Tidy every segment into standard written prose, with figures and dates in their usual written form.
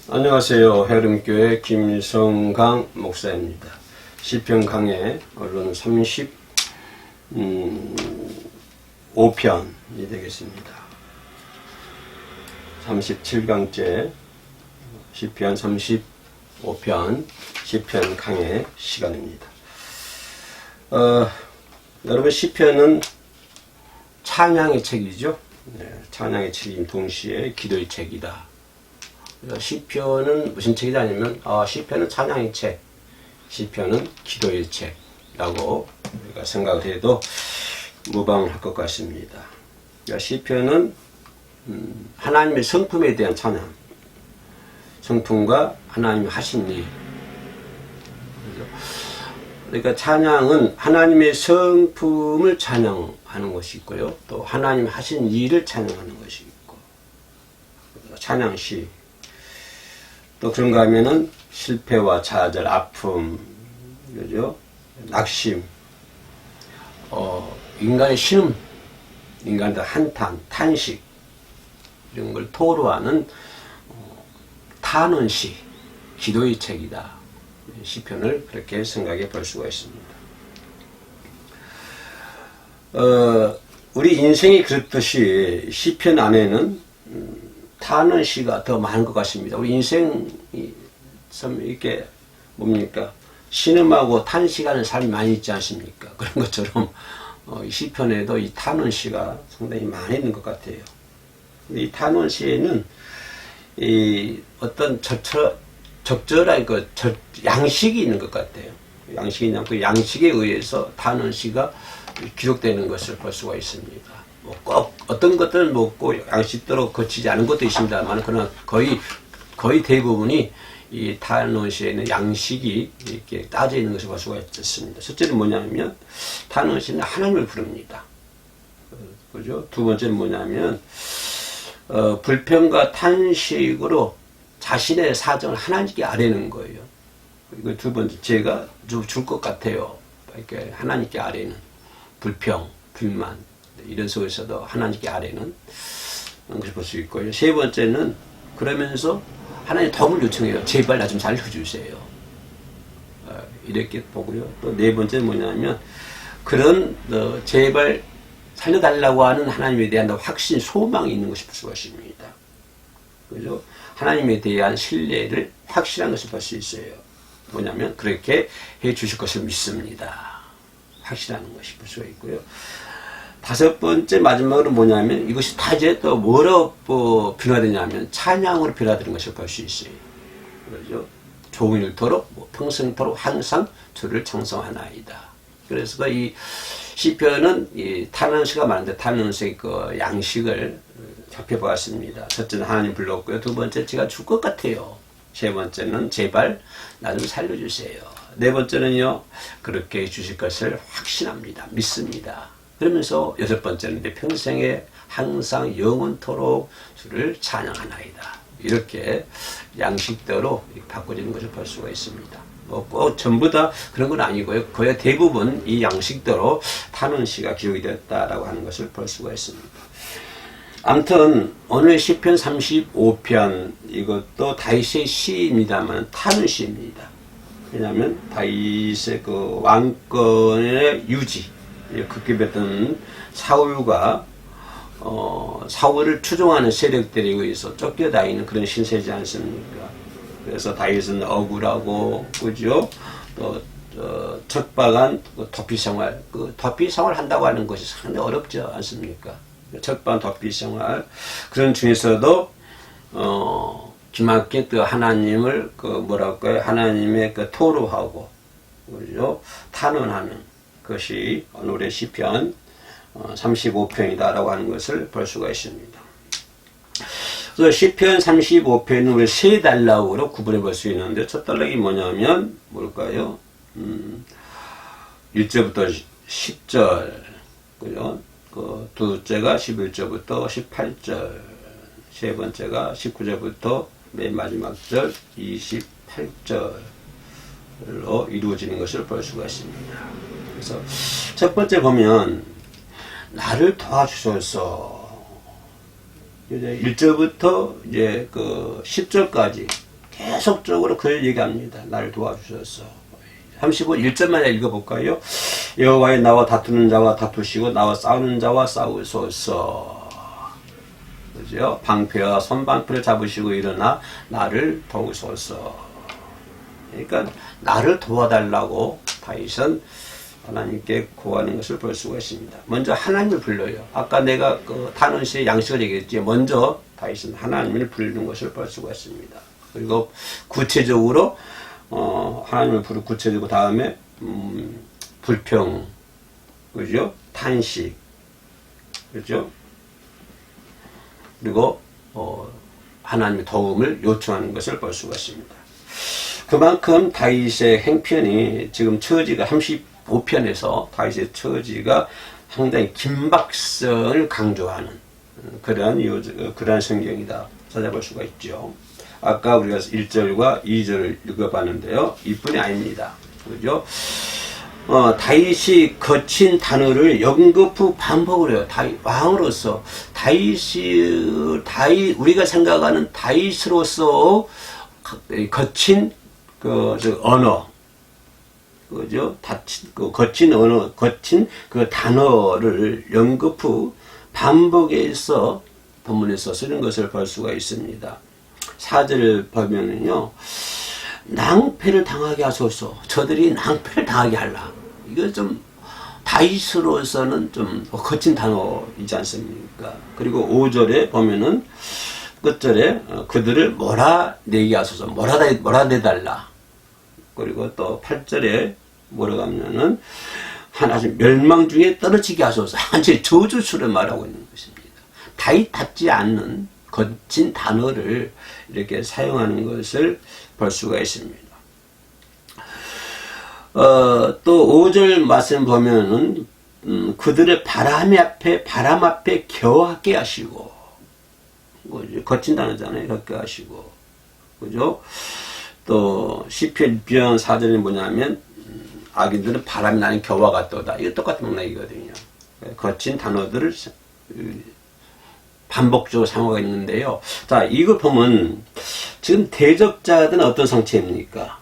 안녕하세요. 헤름교회 김성강 목사입니다. 시편 강해 오늘은 35편이 되겠습니다. 37강째 시편 35편 시편 강해 시간입니다. 여러분 시편은 찬양의 책이죠. 찬양의 책임 동시에 기도의 책이다. 시편은 무슨 책이다 아니면 시편은 찬양의 책, 시편은 기도의 책이라고 우리가 생각을 해도 무방할 것 같습니다. 시편은 하나님의 성품에 대한 찬양, 성품과 하나님이 하신 일. 그러니까 찬양은 하나님의 성품을 찬양하는 것이 있고요, 또 하나님 하신 일을 찬양하는 것이 있고, 찬양시. 또 그런가 하면은 실패와 좌절, 아픔, 그죠? 낙심, 인간의 신음, 인간의 한탄, 탄식, 이런 걸 토로하는 탄원시, 기도의 책이다. 시편을 그렇게 생각해 볼 수가 있습니다. 우리 인생이 그렇듯이 시편 안에는 탄원시가 더 많은 것 같습니다. 우리 인생이 참 이렇게 뭡니까? 신음하고 탄식하는 삶이 많이 있지 않습니까? 그런 것처럼 이 시편에도 이 탄원시가 상당히 많이 있는 것 같아요. 이 탄원시에는 이 어떤 적절한 그 양식이 있는 것 같아요. 양식이 있는 그 양식에 의해서 탄원시가 기록되는 것을 볼 수가 있습니다. 꼭 어떤 것들은 꼭 양식대로 거치지 않은 것도 있습니다만, 그러나 거의 대부분이 이 탄원시에는 양식이 이렇게 따져 있는 것을 볼 수가 있습니다. 첫째는 뭐냐면 탄원시는 하나님을 부릅니다. 그죠? 두 번째는 뭐냐면 불평과 탄식으로 자신의 사정을 하나님께 아뢰는 거예요. 그리고 두 번째, 제가 줄 것 같아요. 이렇게 하나님께 아뢰는 불평, 불만, 이런 속에서도 하나님께 아뢰는 것을 볼 수 있고요. 세 번째는 그러면서 하나님 도움을 요청해요. 제발 나 좀 살려주세요. 이렇게 보고요. 또 네 번째는 뭐냐면 그런 제발 살려달라고 하는 하나님에 대한 확신, 소망이 있는 것을 볼 수가 있습니다. 그죠? 하나님에 대한 신뢰를 확실한 것을 볼 수 있어요. 뭐냐면 그렇게 해 주실 것을 믿습니다. 확실한 것이 볼 수가 있고요. 다섯 번째 마지막으로 뭐냐면 이것이 다 이제 또 뭐로 변화되냐면 찬양으로 변화되는 것을 볼 수 있어요. 그렇죠? 종일토록 평생토록 항상 주를 찬송하나이다. 그래서 이 시편은 이 탄원시가 많은데 탄원시의 그 양식을 살펴보았습니다. 첫째는 하나님 불렀고요. 두 번째 제가 줄 것 같아요. 세 번째는 제발 나 좀 살려주세요. 네 번째는요, 그렇게 해주실 것을 확신합니다. 믿습니다. 그러면서 여섯 번째는 내 평생에 항상 영원토록 주를 찬양하나이다. 이렇게 양식대로 바꿔지는 것을 볼 수가 있습니다. 꼭 전부 다 그런 건 아니고요. 거의 대부분 이 양식대로 탄원시가 기록이 되었다라고 하는 것을 볼 수가 있습니다. 아무튼 오늘 시편 35편 이것도 다윗의 시입니다만 탄원시입니다. 왜냐하면 다윗의 그 왕권의 유지, 급급했던 사울과 사울을 추종하는 세력들에 의해서 쫓겨다니는 그런 신세지 않습니까? 그래서 다윗은 억울하고, 그죠? 또 척박한 도피 생활, 그 도피 생활 한다고 하는 것이 상당히 어렵지 않습니까? 척박한 도피 생활, 그런 중에서도 기막힌 그 하나님을 하나님의 그 토로하고, 그죠? 탄원하는 것이 오늘의 시편 35편이다라고 하는 것을 볼 수가 있습니다. 그래서 시편 35편은 우리 세 단락으로 구분해 볼 수 있는데, 첫 단락이 뭐냐면 뭘까요? 1절부터 10절, 그죠? 그 둘째가 11절부터 18절, 세 번째가 19절부터 맨 마지막 절 28절로 이루어지는 것을 볼 수가 있습니다. 그래서 첫 번째 보면 나를 도와주소서. 이제 1절부터 이제 그 10절까지 계속적으로 그를 얘기합니다. 나를 도와주셔서. 35 1절만 읽어볼까요? 여호와의 나와 다투는 자와 다투시고 나와 싸우는 자와 싸우소서. 그죠? 방패와 손방패를 잡으시고 일어나 나를 도우소서. 그러니까 나를 도와달라고 다윗은 하나님께 구하는 것을 볼 수가 있습니다. 먼저 하나님을 불러요. 아까 내가 그 단원시의 양식을 얘기했지. 먼저 다윗은 하나님을 부르는 것을 볼 수가 있습니다. 그리고 구체적으로 하나님을 부르고 구체적으로 다음에 불평, 그죠? 탄식, 그죠? 그리고 하나님의 도움을 요청하는 것을 볼 수가 있습니다. 그만큼 다윗의 행편이 지금 처지가 35편에서 다윗의 처지가 상당히 긴박성을 강조하는 그러한 성경이다 찾아볼 수가 있죠. 아까 우리가 1절과 2절을 읽어봤는데요. 이뿐이 아닙니다. 그죠? 다윗이 거친 단어를 연거푸 반복을 해요. 왕으로서 우리가 생각하는 다윗으로서 거친 언어, 그죠? 거친 언어, 거친 그 단어를 연거푸 반복해서 본문에서 쓰는 것을 볼 수가 있습니다. 4절을 보면은요, 낭패를 당하게 하소서. 저들이 낭패를 당하게 하라. 이거 좀 다윗으로서는 좀 거친 단어이지 않습니까? 그리고 5절에 보면은 끝절에 그들을 몰아내게 하소서. 몰아내달라. 그리고 또 8절에 뭐라고 하면은 하나님 멸망 중에 떨어지게 하소서. 완전히 저주수를 말하고 있는 것입니다. 다윗답지 않는 거친 단어를 이렇게 사용하는 것을 볼 수가 있습니다. 또 5절 말씀 보면은 그들의 바람 앞에 겨하게 하시고, 거친 단어잖아요. 겨하게 하시고, 그죠? 또 시편 4절이 뭐냐면 악인들은 바람이 나는 겨와 같도다. 이거 똑같은 맥락이거든요. 거친 단어들을 반복적으로 사용하고 있는데요. 자, 이걸 보면 지금 대적자들은 어떤 상태입니까?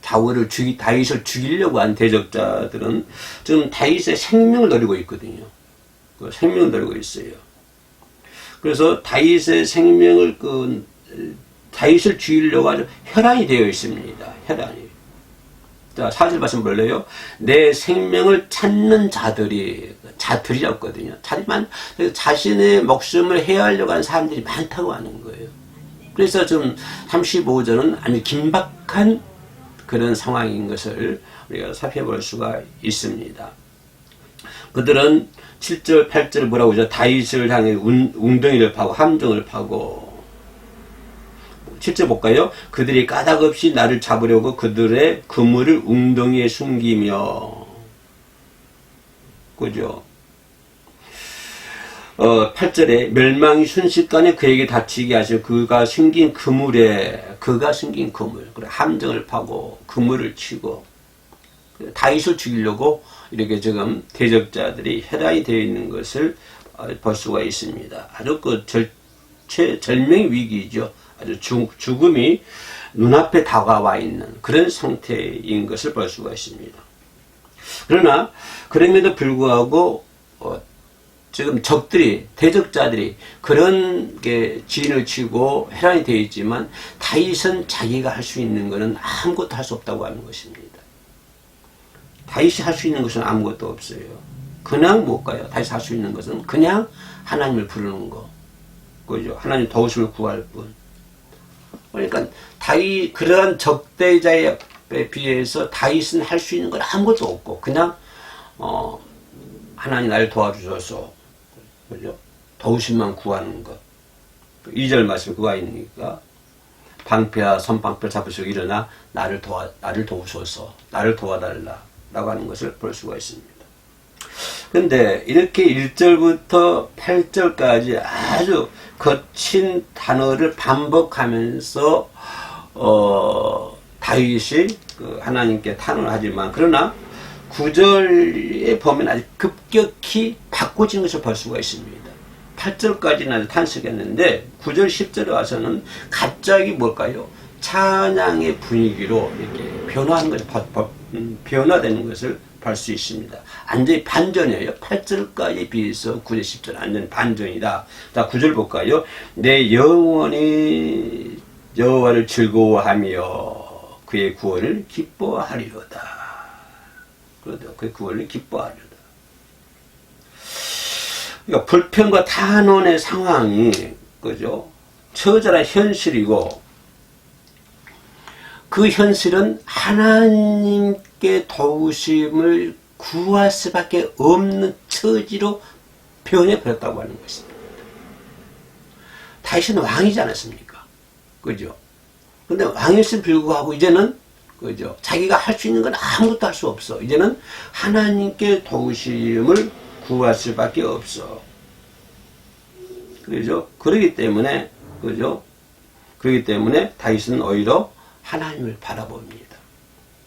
다윗을 죽이려고 한 대적자들은 지금 다윗의 생명을 노리고 있거든요. 생명을 노리고 있어요. 그래서 다윗의 생명을 다윗을 죽이려고 아주 혈안이 되어 있습니다. 혈안이. 자, 4절 말씀 볼래요? 내 생명을 찾는 자들이었거든요. 하지만 자신의 목숨을 해하려고 하는 사람들이 많다고 하는 거예요. 그래서 지금 35절은 아주 긴박한 그런 상황인 것을 우리가 살펴볼 수가 있습니다. 그들은 7절, 8절 뭐라고 하죠? 다윗을 향해 웅덩이를 파고 함정을 파고. 7절 볼까요? 그들이 까닭없이 나를 잡으려고 그들의 그물을 웅덩이에 숨기며. 그죠? 8절에 멸망이 순식간에 그에게 닥치게 하시고 그가 숨긴 그물, 그리고 함정을 파고 그물을 치고 다윗을 죽이려고 이렇게 지금 대적자들이 혈안이 되어 있는 것을 볼 수가 있습니다. 아주 절명 위기이죠. 아주 죽음이 눈앞에 다가와 있는 그런 상태인 것을 볼 수가 있습니다. 그러나 그럼에도 불구하고 지금 대적자들이 그런 게 진을 치고 혈안이 되어 있지만 다윗은 자기가 할 수 있는 것은 아무것도 할 수 없다고 하는 것입니다. 다윗이 할 수 있는 것은 아무것도 없어요. 그냥 뭘까요? 다윗이 할 수 있는 것은 그냥 하나님을 부르는 거. 그죠? 하나님 도우심을 구할 뿐. 그러니까 그러한 적대자에 비해서 다윗은 할 수 있는 건 아무것도 없고 그냥 하나님 나를 도와주셔서, 그죠? 도우심만 구하는 것. 2절 말씀 그거 아닙니까? 방패와 손방패를 잡으시고 일어나 나를 도우소서, 나를 도와달라 라고 하는 것을 볼 수가 있습니다. 근데 이렇게 1절부터 8절까지 아주 거친 단어를 반복하면서 다윗이 하나님께 탄원하지만 그러나 9절에 보면 아주 급격히 바꿔지는 것을 볼 수가 있습니다. 8절까지는 아주 탄식했는데 9절 10절에 와서는 갑자기 뭘까요? 찬양의 분위기로 이렇게 변화하는 것을 변화되는 것을 볼 수 있습니다. 완전히 반전이에요. 8절까지 비해서 9절, 10절 완전 반전이다. 자, 9절 볼까요? 내 영혼이 여호와를 즐거워하며 그의 구원을 기뻐하리로다. 그렇죠. 그의 구원을 기뻐하리로다. 그러니까 불평과 탄원의 상황이, 그죠? 처절한 현실이고, 그 현실은 하나님께 도우심을 구할 수밖에 없는 처지로 변해버렸다고 하는 것입니다. 다윗은 왕이지 않았습니까? 그죠? 근데 왕일수록 불구하고 이제는, 그죠? 자기가 할 수 있는 건 아무것도 할 수 없어. 이제는 하나님께 도우심을 구할 수밖에 없어. 그죠? 그러기 때문에, 그죠? 그러기 때문에 다윗은 오히려 하나님을 바라봅니다.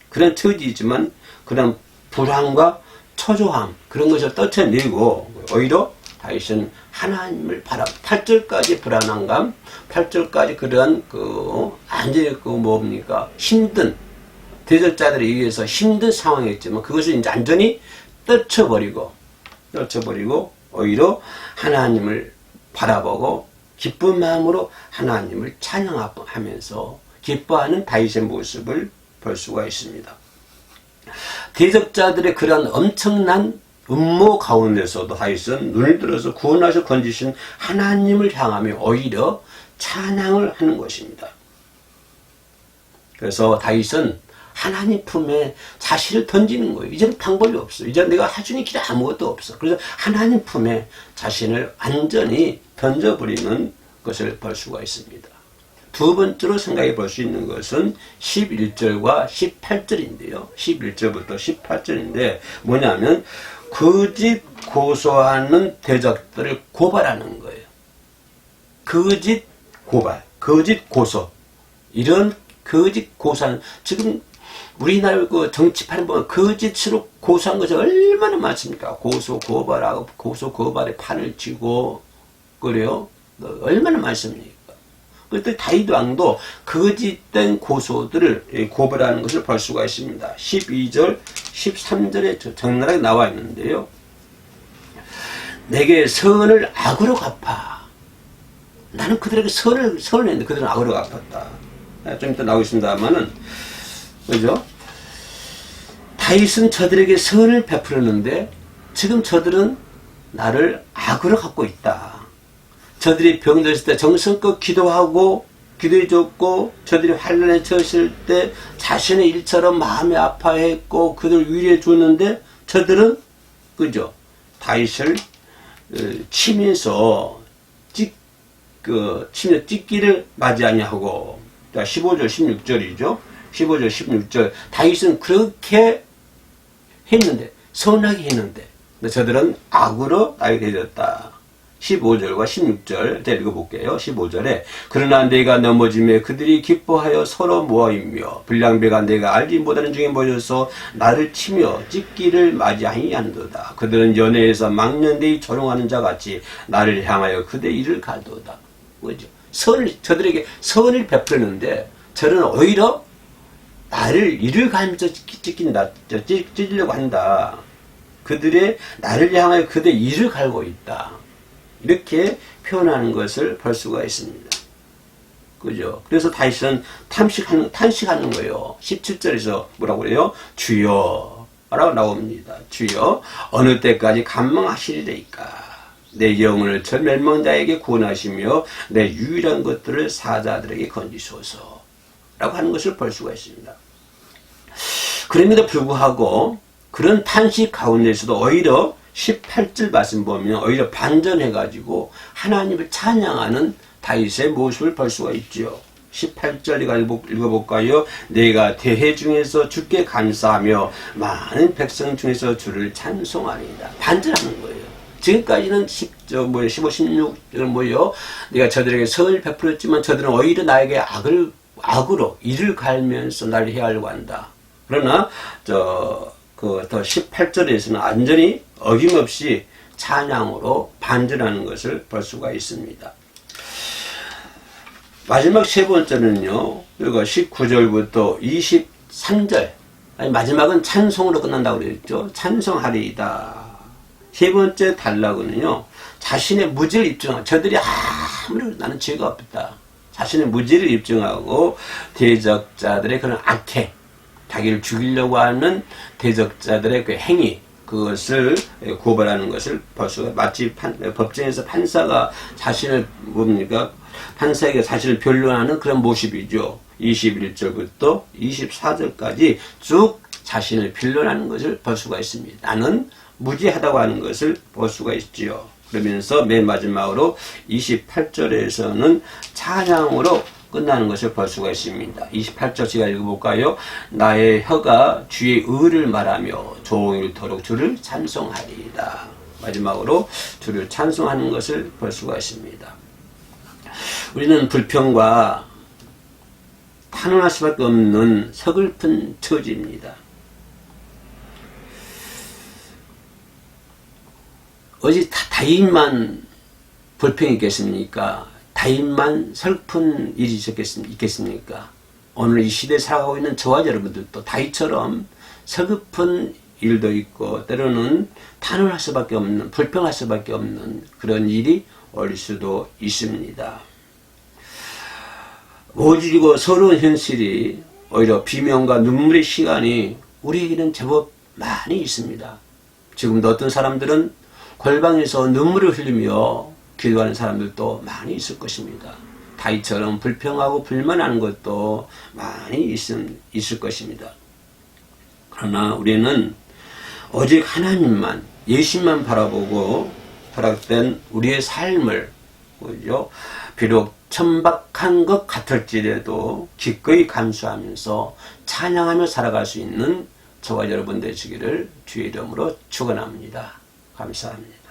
그런 처지이지만 그런 불안과 초조함 그런 것을 떨쳐내고 오히려 다윗은 하나님을 8절까지 불안함감, 8절까지 그러한 완전히 뭡니까? 힘든 대적자들에 의해서 힘든 상황이었지만 그것을 이제 완전히 떨쳐버리고 오히려 하나님을 바라보고 기쁜 마음으로 하나님을 찬양하면서 기뻐하는 다윗의 모습을 볼 수가 있습니다. 대적자들의 그러한 엄청난 음모 가운데서도 다윗은 눈을 들어서 구원하셔 건지신 하나님을 향하며 오히려 찬양을 하는 것입니다. 그래서 다윗은 하나님 품에 자신을 던지는 거예요. 이제는 방법이 없어. 이제 내가 할 수 있는 길이 아무것도 없어. 그래서 하나님 품에 자신을 완전히 던져버리는 것을 볼 수가 있습니다. 두 번째로 생각해 볼 수 있는 것은 11절과 18절인데요. 11절부터 18절인데 뭐냐면 거짓 고소하는 대적들을 고발하는 거예요. 거짓 고발, 거짓 고소. 이런 거짓 고소하는, 지금 우리나라 그 정치판을 보면 거짓으로 고소한 것이 얼마나 많습니까? 고소 고발하고 고소 고발에 판을 치고 그래요. 얼마나 많습니까? 그때 다윗 왕도 거짓된 고소들을 고발하는 것을 볼 수가 있습니다. 12절, 13절에 적나라하게 나와 있는데요. 내게 선을 악으로 갚아. 나는 그들에게 선을 했는데 그들은 악으로 갚았다. 좀 이따 나오겠습니다만은, 그죠? 다윗은 저들에게 선을 베풀었는데 지금 저들은 나를 악으로 갚고 있다. 저들이 병들었을 때 정성껏 기도하고 기도해줬고 저들이 환난에 처했을 때 자신의 일처럼 마음이 아파했고 그들을 위로해 줬는데 저들은 그죠? 다윗을 치면서 치며 찢기를 맞이 아니하고 15절 16절이죠. 15절 16절 다윗은 그렇게 했는데 선하게 했는데 저들은 악으로 나에게 되었다. 15절과 16절 제가 읽어볼게요. 15절에 그러나 내가 넘어지며 그들이 기뻐하여 서로 모아이며 불량배가 내가 알지 못하는 중에 모여서 나를 치며 찢기를 맞이하니하는도다. 그들은 연회에서 망년되이 조롱하는 자같이 나를 향하여 그대 일을 갈도다. 그죠? 저들에게 선을 베풀었는데 저는 오히려 나를 이를 갈면서 찢으려고 한다. 그들의 나를 향하여 그대 이를 갈고 있다. 이렇게 표현하는 것을 볼 수가 있습니다. 그죠? 그래서 다윗은 탄식하는 거예요. 17절에서 뭐라고 그래요? 주여 라고 나옵니다. 주여 어느 때까지 간망하시리이까? 내 영혼을 저 멸망자에게 구원하시며 내 유일한 것들을 사자들에게 건지소서 라고 하는 것을 볼 수가 있습니다. 그럼에도 불구하고 그런 탄식 가운데서도 오히려 18절 말씀 보면 오히려 반전해가지고 하나님을 찬양하는 다윗의 모습을 볼 수가 있죠. 18절 읽어볼까요? 내가 대회 중에서 주께 감사하며 많은 백성 중에서 주를 찬송하리이다. 반전하는 거예요. 지금까지는 15, 16절 뭐요? 내가 저들에게 선을 베풀었지만 저들은 오히려 나에게 악으로 이를 갈면서 나를 해하려고 한다. 그러나 더 18절에서는 완전히 어김없이 찬양으로 반전하는 것을 볼 수가 있습니다. 마지막 세 번째는요, 이거 19절부터 23절. 아니, 마지막은 찬송으로 끝난다고 그랬죠. 찬송하리이다. 세 번째 단락은요, 자신의 무지를 입증하고, 저들이 아무리 나는 죄가 없다. 자신의 무지를 입증하고, 대적자들의 그런 악행, 자기를 죽이려고 하는 대적자들의 그 행위, 그것을 고발하는 것을 볼 수가, 마치 법정에서 판사가 자신을, 판사에게 자신을 변론하는 그런 모습이죠. 21절부터 24절까지 쭉 자신을 변론하는 것을 볼 수가 있습니다. 나는 무지하다고 하는 것을 볼 수가 있지요. 그러면서 맨 마지막으로 28절에서는 찬양으로 끝나는 것을 볼 수가 있습니다. 28절 제가 읽어볼까요? 나의 혀가 주의 의를 말하며 종일토록 주를 찬송하리이다. 마지막으로 주를 찬송하는 것을 볼 수가 있습니다. 우리는 불평과 탄원할 수밖에 없는 서글픈 처지입니다. 어디 다인만 불평이 있겠습니까? 다인만 슬픈 일이 있겠습니까? 오늘 이 시대에 살아가고 있는 저와 여러분들도 다윗처럼 서글픈 일도 있고 때로는 탄원할 수밖에 없는, 불평할 수밖에 없는 그런 일이 올 수도 있습니다. 모질고 서러운 현실이 오히려 비명과 눈물의 시간이 우리에게는 제법 많이 있습니다. 지금도 어떤 사람들은 골방에서 눈물을 흘리며 기도하는 사람들도 많이 있을 것입니다. 다윗처럼 불평하고 불만하는 것도 많이 있을 것입니다. 그러나 우리는 오직 하나님만, 예수님만 바라보고 허락된 우리의 삶을, 비록 천박한 것 같을지라도 기꺼이 감수하면서 찬양하며 살아갈 수 있는 저와 여러분 되시기를 주의 이름으로 축원합니다. 감사합니다.